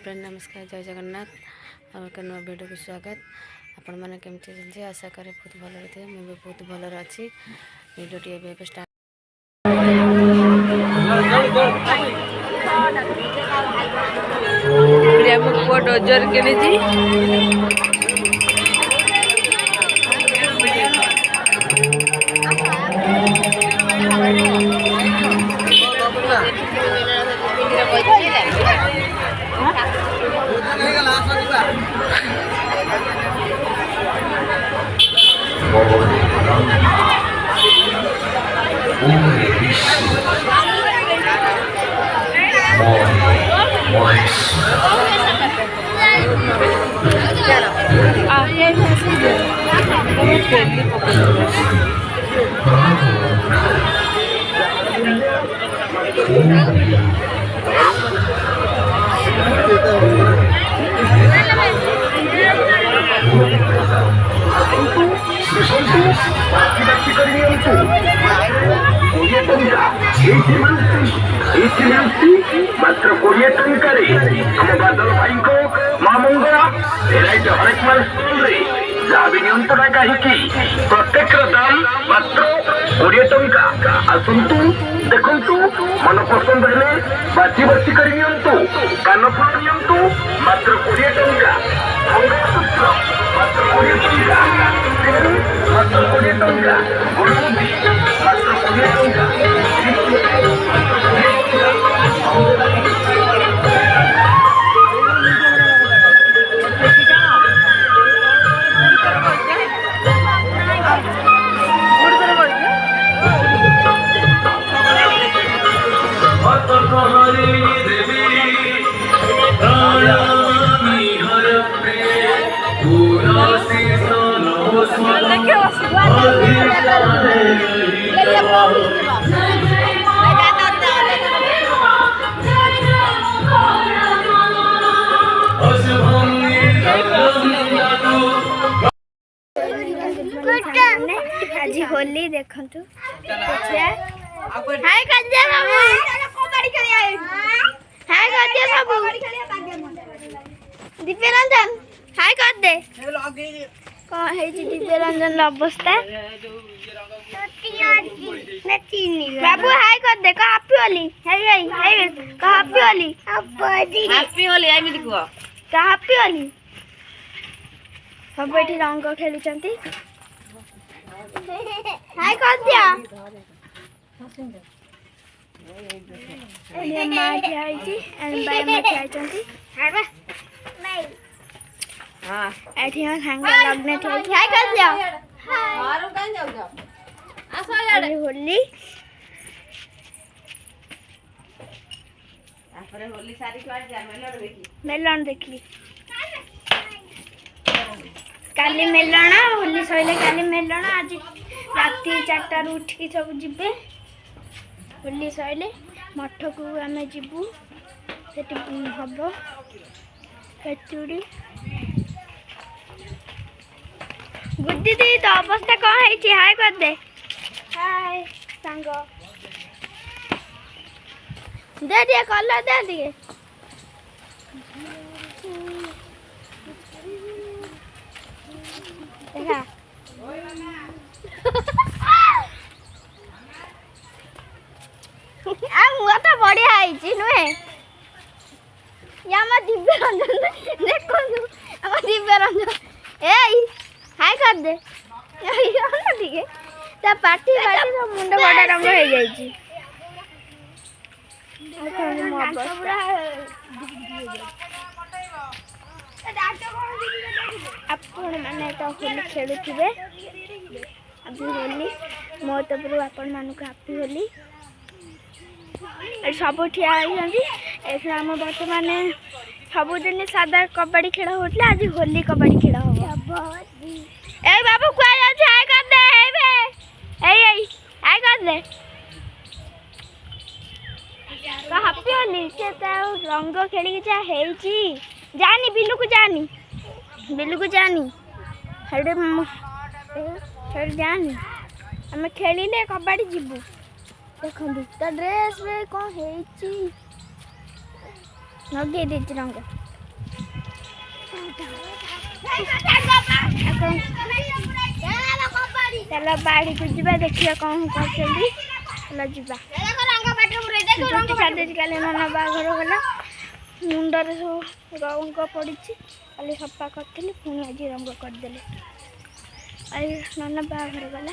Friend नमस्कार जय जगन्नाथ और एक नुआ वीडियो को स्वागत। आपण मैंने केमती आशा करे बहुत भल रही मुझे भी बहुत भल अच्छी वीडियो टी स्टार्ट पुआ डोजर के मात्र 20 टंकारे आम बादल भाई को माँ मंगला भेराइट हरेक माल स्टल रे जाबी नियंत्रण कहीं प्रत्येक दाम मात्र 20 टंका। आसतु देखु मन पसंद हेले बाची बाची कर कानफुल नियंतु मात्र 20 टंका। मंगलसूत्र मात्र 20 टंका। मात्र 20 टंका। गुलमुदी मात्र 20 टंका। आज होली देखु हाय कज्जा बाबू कबड्डी खेली आए हाय कज्जा बाबू दिव्यरंजन हाय कर दे कौन है जी दिव्यरंजन अवस्था बाबू हाय कर दे का हैप्पी होली हाय हाय हाय का हैप्पी होली आई मिली को का हैप्पी होली सब बैठी रंग खेली चंती हाय कर दिया ये मां जाई छी एंड बाय में जाई चंती हाय बा नहीं हां एठी संग लगने थे हाय कर दिया मारो कहीं जाऊ जा आसो यार होली आपरे होली सारी क्वाड जा मेलन देखली काली मेलण होली सैले काली मेलण आज राति 4 उठ की सब जिबे होली सैले मठ को आम जीवु सेठी हम खेचुड़ी बुद्धि दी तो अवस्था कौन है हाय कर दे हाय सांग दे दिए कलर दे दिए देखा मुआ तो बढ़िया है नुहे या दिव्य रंजन देखो दिव्य रंजन ए हाय कर दे ठीक है पार्टी तो मुंड बड़ा रंग हो जाए आपण मैंने तो होली खेलुवे अभी होली मो तरफ आपण मानक हैप्पी होली सब ठिया आम बर्तमान सबुदिन सादा कबड्डी खेल होता आज होली कबड्डी खेल हम ए बाबू कह हाय कर दे हाय कर दे हैप्पी होली से रंग खेल जानी बिलू को जानी जानी आम खेलिले कबड्डी जीवु देखो तो ड्रेस में कौन है लगे रंग चलो बाड़ी को जीवा देखिए कौन करछली चलो जीवा झूठी छाड़ी काली नना बाघर गला मुंडर सब रंग पड़ी काली सफा करी पुणी आज रंग करदे नना बाघर गला।